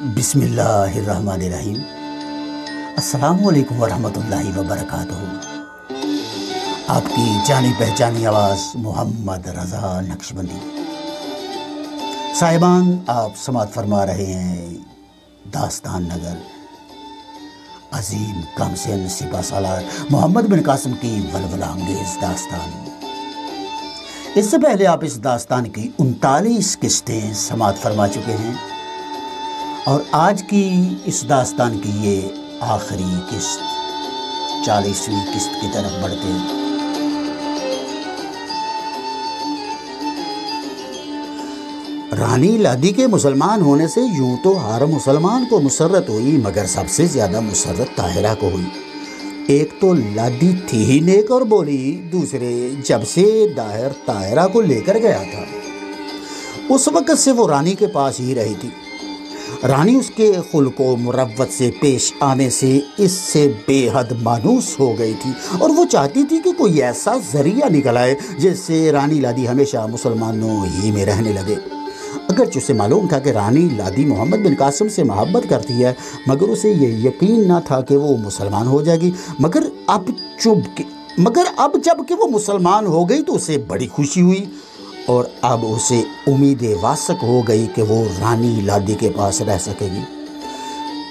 بسم اللہ الرحمن الرحیم۔ السلام علیکم ورحمۃ اللہ وبرکاتہ۔ آپ کی جانی پہچانی آواز محمد رضا نقشبندی۔ صاحبان، آپ سماعت فرما رہے ہیں داستان نگر عظیم کامسن سپہ سالار محمد بن قاسم کی ولولہ انگیز داستان۔ اس سے پہلے آپ اس داستان کی 39 قسطیں سماعت فرما چکے ہیں، اور آج کی اس داستان کی یہ آخری قسط 40ویں قسط کی طرف بڑھتے ہیں۔ رانی لادی کے مسلمان ہونے سے یوں تو ہر مسلمان کو مسرت ہوئی، مگر سب سے زیادہ مسرت طاہرہ کو ہوئی۔ ایک تو لادی تھی ہی نیک اور بولی، دوسرے جب سے داہر طاہرہ کو لے کر گیا تھا اس وقت سے وہ رانی کے پاس ہی رہی تھی۔ رانی اس کے خلق و مروت سے پیش آنے سے اس سے بے حد مانوس ہو گئی تھی، اور وہ چاہتی تھی کہ کوئی ایسا ذریعہ نکل آئے جس سے رانی لادی ہمیشہ مسلمانوں ہی میں رہنے لگے۔ اگرچہ اسے معلوم تھا کہ رانی لادی محمد بن قاسم سے محبت کرتی ہے، مگر اسے یہ یقین نہ تھا کہ وہ مسلمان ہو جائے گی۔ مگر اب جب کہ وہ مسلمان ہو گئی تو اسے بڑی خوشی ہوئی، اور اب اسے امید واسق ہو گئی کہ وہ رانی لادی کے پاس رہ سکے گی۔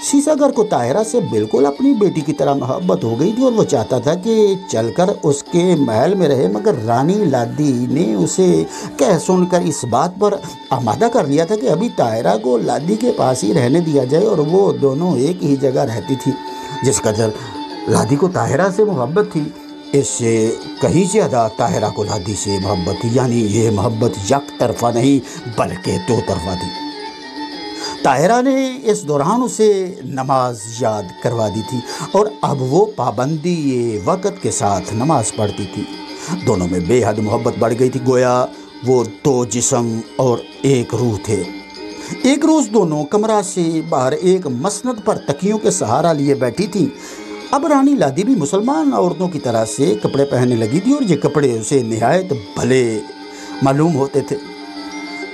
سیسا گر کو طاہرہ سے بالکل اپنی بیٹی کی طرح محبت ہو گئی تھی، اور وہ چاہتا تھا کہ چل کر اس کے محل میں رہے، مگر رانی لادی نے اسے کہہ سن کر اس بات پر آمادہ کر لیا تھا کہ ابھی طاہرہ کو لادی کے پاس ہی رہنے دیا جائے، اور وہ دونوں ایک ہی جگہ رہتی تھی۔ جس قدر لادی کو طاہرہ سے محبت تھی، اس سے کہیں زیادہ طاہرہ کو لادی سے محبت تھی، یعنی یہ محبت یک طرفہ نہیں بلکہ دو طرفہ تھی۔ طاہرہ نے اس دوران اسے نماز یاد کروا دی تھی، اور اب وہ پابندی وقت کے ساتھ نماز پڑھتی تھی۔ دونوں میں بے حد محبت بڑھ گئی تھی، گویا وہ دو جسم اور ایک روح تھے۔ ایک روز دونوں کمرہ سے باہر ایک مسند پر تکیوں کے سہارا لیے بیٹھی تھیں۔ اب رانی لادی بھی مسلمان عورتوں کی طرح سے کپڑے پہننے لگی تھی، اور یہ کپڑے اسے نہایت بھلے معلوم ہوتے تھے۔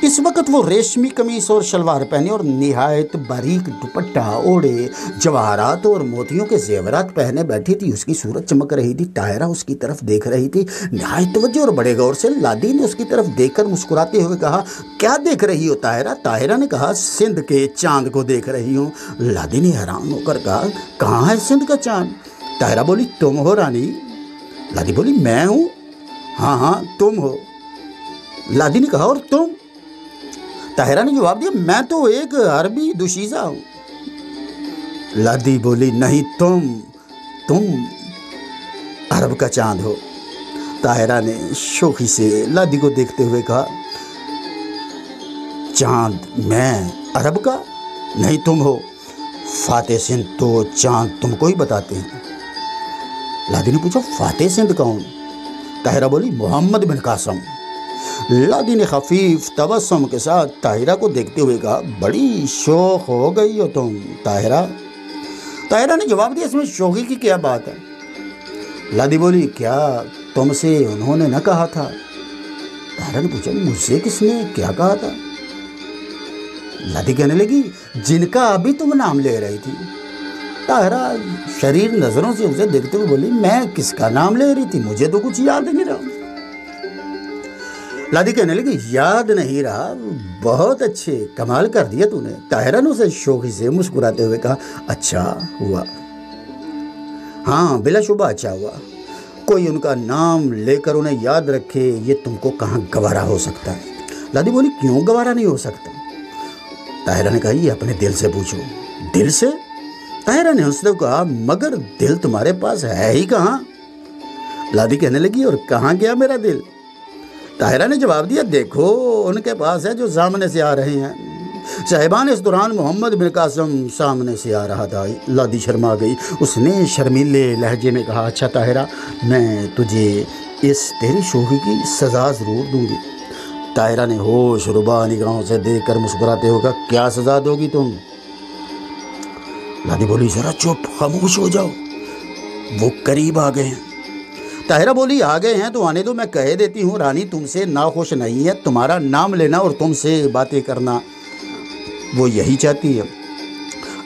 اس وقت وہ ریشمی قمیص اور شلوار پہنے اور نہایت باریک دوپٹہ اوڑھے جواہرات اور موتیوں کے زیورات پہنے بیٹھی تھی۔ اس کی صورت چمک رہی تھی۔ طاہرہ اس کی طرف دیکھ رہی تھی نہایت توجہ اور بڑے غور سے۔ لادی نے اس کی طرف دیکھ کر مسکراتے ہوئے کہا، کیا دیکھ رہی ہو طاہرہ؟ طاہرہ نے کہا، سندھ کے چاند کو دیکھ رہی ہوں۔ لادی نے حیران ہو کر کہا، کہاں ہے سندھ کا چاند؟ طاہرہ بولی، تم ہو رانی؟ لادی بولی، میں ہوں۔ ہاں تم ہو۔ لادی نے کہا، اور تم؟ طاہرہ نے جواب دیا، میں تو ایک عربی دوشیزہ ہوں۔ لادی بولی، نہیں، تم عرب کا چاند ہو۔ طاہرہ نے شوخی سے لادی کو دیکھتے ہوئے کہا، چاند میں عرب کا؟ نہیں، تم ہو۔ فاتح سندھ تو چاند تم کو ہی بتاتے ہیں۔ لادی نے پوچھا، فاتح سندھ کون؟ طاہرہ بولی، محمد بن قاسم۔ لادی نے خفیف تبسم کے ساتھ طاہرہ کو دیکھتے ہوئے کہا، بڑی شوخ ہو گئی ہو تم طاہرہ۔ طاہرہ نے جواب دیا، اس میں شوخی کی کیا بات ہے؟ لادی بولی، کیا تم سے انہوں نے نہ کہا تھا؟ طاہرہ نے پوچھا، مجھ سے کس نے کیا کہا تھا؟ لادی کہنے لگی، جن کا ابھی تم نام لے رہی تھی۔ طاہرہ شریر نظروں سے اسے دیکھتے ہوئے بولی، میں کس کا نام لے رہی تھی؟ مجھے تو کچھ یاد نہیں رہا۔ لادی کہنے لگی، یاد نہیں رہا؟ بہت اچھے، کمال کر دیا تو نے۔ طاہرہ نے اسے شوخی سے مسکراتے ہوئے کہا، اچھا ہوا۔ ہاں، بلا شبہ اچھا ہوا۔ کوئی ان کا نام لے کر انہیں یاد رکھے، یہ تم کو کہاں گوارا ہو سکتا ہے؟ لادی بولی، کیوں گوارا نہیں ہو سکتا؟ طاہرہ نے کہا، یہ اپنے دل سے پوچھو۔ دل سے؟ طاہرہ نے ہنستے ہوئے کہا، مگر دل تمہارے پاس ہے ہی کہاں؟ لادی کہنے لگی، اور کہاں گیا میرا دل؟ طاہرہ نے جواب دیا، دیکھو ان کے پاس ہے جو سامنے سے آ رہے ہیں۔ صاحبان، اس دوران محمد بن قاسم سامنے سے آ رہا تھا۔ لادی شرما گئی۔ اس نے شرمیلے لہجے میں کہا، اچھا طاہرہ، میں تجھے اس تیری شوخی کی سزا ضرور دوں گی۔ طاہرہ نے ہوش ربا نگاہوں سے دیکھ کر مسکراتے ہوئے کہا، کیا سزا دو گی تم؟ لادی بولی، ذرا چپ، خاموش ہو جاؤ، وہ قریب آ گئے ہیں۔ طاہرہ بولی، آ گئے ہیں تو آنے دو، میں کہہ دیتی ہوں رانی تم سے ناخوش نہیں ہے، تمہارا نام لینا اور تم سے باتیں کرنا وہ یہی چاہتی ہے۔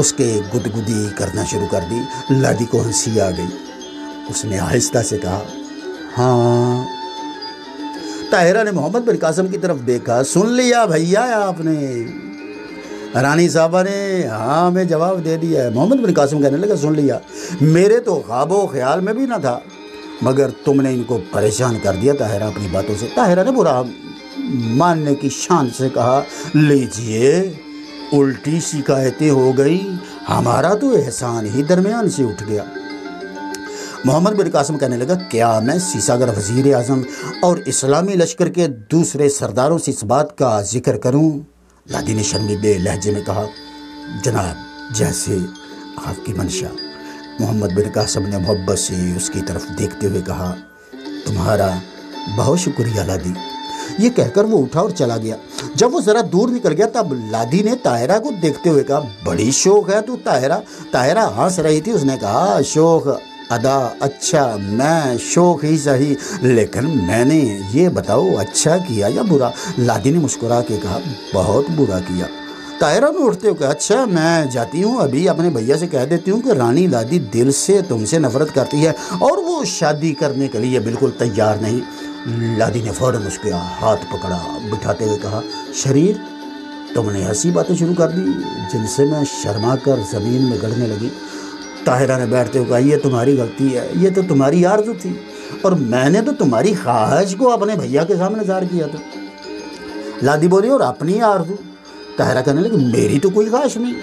اس کے گدگدی کرنا شروع کر دی۔ لادی کو ہنسی آ گئی۔ اس نے آہستہ سے کہا ہاں۔ طاہرہ نے محمد بن قاسم کی طرف دیکھا۔ سن لیا بھیا آپ نے؟ رانی صاحبہ نے ہاں میں جواب دے دیا ہے۔ محمد بن قاسم کہنے لگا سن لیا، میرے تو خواب و خیال میں بھی نہ تھا، مگر تم نے ان کو پریشان کر دیا طاہرہ اپنی باتوں سے۔ طاہرہ نے برا ماننے کی شان سے کہا لیجئے، الٹی شکایتیں ہو گئی، ہمارا تو احسان ہی درمیان سے اٹھ گیا۔ محمد بن قاسم کہنے لگا کیا میں سیساگر وزیر اعظم اور اسلامی لشکر کے دوسرے سرداروں سے اس بات کا ذکر کروں؟ لادی نے شرمیلے لہجے میں کہا جناب جیسے آپ کی منشا۔ محمد بن قاسم نے محبت سے اس کی طرف دیکھتے ہوئے کہا تمہارا بہت شکریہ لادی۔ یہ کہہ کر وہ اٹھا اور چلا گیا۔ جب وہ ذرا دور نکل گیا تب لادی نے طاہرہ کو دیکھتے ہوئے کہا بڑی شوق ہے تو طاہرہ۔ طاہرہ ہنس رہی تھی۔ اس نے کہا شوق ادا، اچھا میں شوق ہی صحیح، لیکن میں نے یہ بتاؤ اچھا کیا یا برا؟ لادی نے مسکرا کے کہا بہت برا کیا۔ طاہرہ نے اٹھتے ہوئے کہا اچھا میں جاتی ہوں، ابھی اپنے بھیا سے کہہ دیتی ہوں کہ رانی لادی دل سے تم سے نفرت کرتی ہے اور وہ شادی کرنے کے لیے بالکل تیار نہیں۔ لادی نے فوراً اس کے ہاتھ پکڑا، بٹھاتے ہوئے کہا شریر تم نے ایسی باتیں شروع کر دی جن سے میں شرما کر زمین میں گڑنے لگی۔ طاہرہ نے بیٹھتے ہوئے کہا یہ تمہاری غلطی ہے، یہ تو تمہاری آرزو تھی اور میں نے تو تمہاری خواہش کو اپنے بھیا کے سامنے ظاہر کیا تھا۔ لادی بولی اور اپنی آرزو؟ طاہرہ کہنے لگی میری تو کوئی خواہش نہیں۔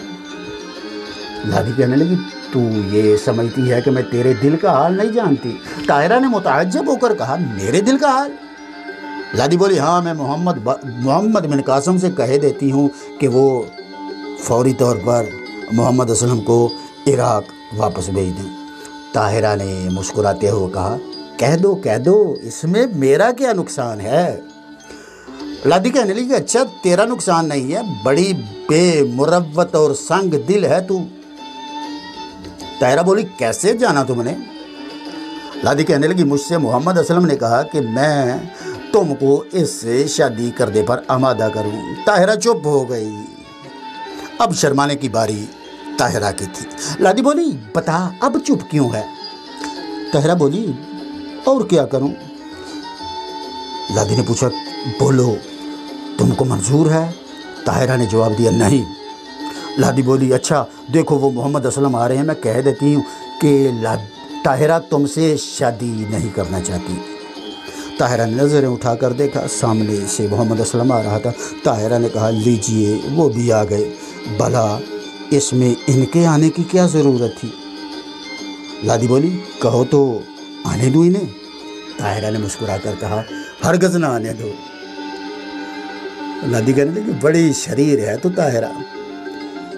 لادی کہنے لگی تو یہ سمجھتی ہے کہ میں تیرے دل کا حال نہیں جانتی؟ طاہرہ نے متعجب ہو کر کہا میرے دل کا حال؟ لادی بولی ہاں میں محمد بن قاسم سے کہہ دیتی ہوں کہ وہ فوری طور پر محمد اسلم کو عراق واپس بھیج دیں۔ طاہرہ نے مسکراتے ہوئے کہا کہہ دو اس میں میرا کیا نقصان ہے؟ لادی کہنے لگی اچھا تیرا نقصان نہیں ہے، بڑی بے مروت اور سنگ دل ہے تو۔ طاہرہ بولی کیسے جانا تم نے؟ لادی کہنے لگی مجھ سے محمد اسلم نے کہا کہ میں تم کو اس سے شادی کرنے پر آمادہ کروں۔ طاہرہ چپ ہو گئی۔ اب شرمانے کی باری طاہرہ کی تھی۔ لادی بولی بتا اب چپ کیوں ہے؟ طاہرہ بولی اور کیا کروں؟ لادی نے پوچھا بولو تم کو منظور ہے؟ طاہرہ نے جواب دیا نہیں۔ لادی بولی اچھا دیکھو وہ محمد اسلم آ رہے ہیں، میں کہہ دیتی ہوں کہ طاہرہ تم سے شادی نہیں کرنا چاہتی۔ طاہرہ نے نظریں اٹھا کر دیکھا، سامنے سے محمد اسلم آ رہا تھا۔ طاہرہ نے کہا لیجئے وہ بھی آ گئے، بھلا اس میں ان کے آنے کی کیا ضرورت تھی؟ لادی بولی کہو تو آنے دو انہیں۔ طاہرہ نے مسکرا کر کہا ہرگز نہ آنے دو۔ لادی کہنے لگی بڑی شریر ہے تو طاہرہ۔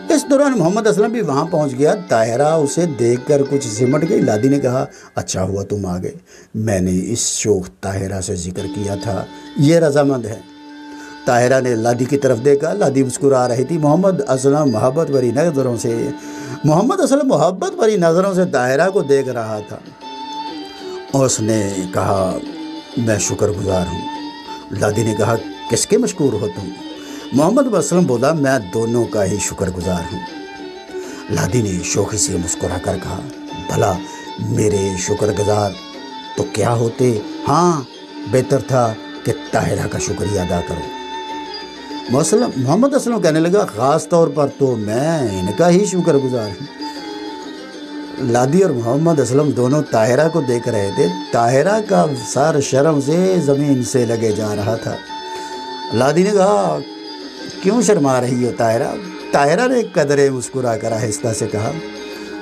اس دوران محمد اسلم بھی وہاں پہنچ گیا۔ طاہرہ اسے دیکھ کر کچھ سمٹ گئی۔ لادی نے کہا اچھا ہوا تم آ گئے، میں نے اس شوخ طاہرہ سے ذکر کیا تھا، یہ رضامند ہے۔ طاہرہ نے لادی کی طرف دیکھا، لادی مسکرا رہی تھی۔ محمد اسلم محبت بھری نظروں سے طاہرہ کو دیکھ رہا تھا۔ اس نے کہا میں شکر گزار ہوں۔ لادی نے کہا کس کے مشکور ہو تم؟ محمد اسلم بولا میں دونوں کا ہی شکر گزار ہوں۔ لادی نے شوخی سے مسکرا کر کہا بھلا میرے شکر گزار تو کیا ہوتے؟ ہاں بہتر تھا کہ طاہرہ کا شکریہ ادا کرو۔ محمد اسلم کہنے لگا خاص طور پر تو میں ان کا ہی شکر گزار ہوں۔ لادی اور محمد اسلم دونوں طاہرہ کو دیکھ رہے تھے۔ طاہرہ کا سر شرم سے زمین سے لگے جا رہا تھا۔ لادی نے کہا کیوں شرما رہی ہو طاہرہ؟ طاہرہ نے قدرے مسکرا کر آہستہ سے کہا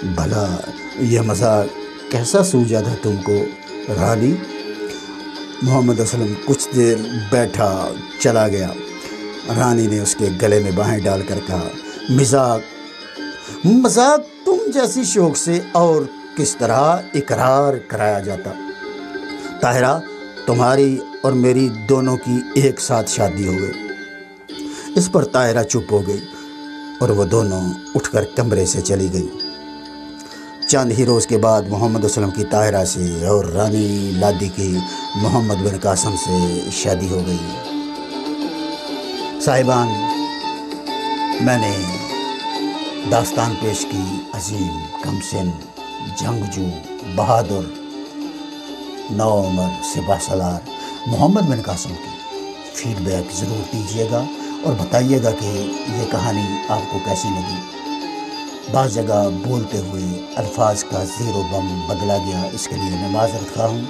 بھلا یہ مذاق کیسا سوجا تھا تم کو رانی؟ محمد اسلم کچھ دیر بیٹھا چلا گیا۔ رانی نے اس کے گلے میں باہیں ڈال کر کہا مذاق تم جیسی شوق سے اور کس طرح اقرار کرایا جاتا؟ طاہرہ تمہاری اور میری دونوں کی ایک ساتھ شادی ہو گئی۔ اس پر طاہرہ چپ ہو گئی اور وہ دونوں اٹھ کر کمرے سے چلی گئی۔ چند ہی روز کے بعد محمد اسلم کی طاہرہ سے اور رانی لادی کی محمد بن قاسم سے شادی ہو گئی۔ صاحبان میں نے داستان پیش کی عظیم کمسن جنگجو بہادر نوعمر سپہ سالار محمد بن قاسم کی فیڈ بیک ضرور دیجیے گا اور بتائیے گا کہ یہ کہانی آپ کو کیسی لگی۔ بعض جگہ بولتے ہوئے الفاظ کا زیر و بم بدلا گیا، اس کے لیے میں معذرت خواہ ہوں۔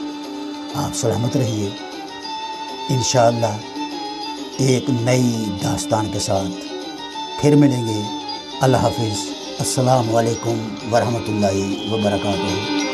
آپ سلامت رہیے، انشاءاللہ ایک نئی داستان کے ساتھ پھر ملیں گے۔ اللہ حافظ، السلام علیکم ورحمۃ اللہ وبرکاتہ۔